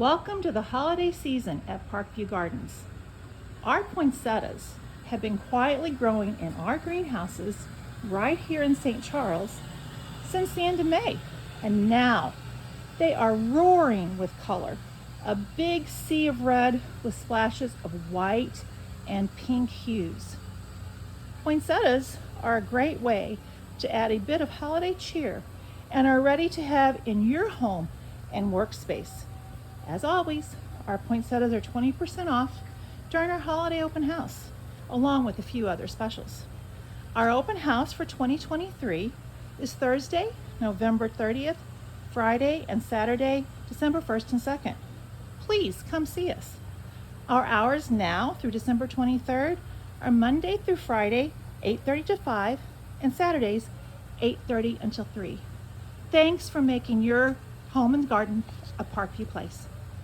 Welcome to the holiday season at Parkview Gardens. Our poinsettias have been quietly growing in our greenhouses right here in St. Charles since the end of May, and now they are roaring with color. A big sea of red with splashes of white and pink hues. Poinsettias are a great way to add a bit of holiday cheer and are ready to have in your home and workspace. As always, our poinsettias are 20% off during our holiday open house, along with a few other specials. Our open house for 2023 is Thursday, November 30th, Friday and Saturday, December 1st and 2nd. Please come see us. Our hours now through December 23rd are Monday through Friday, 8:30 to 5, and Saturdays, 8:30 until 3. Thanks for making your home and garden a Parkview place.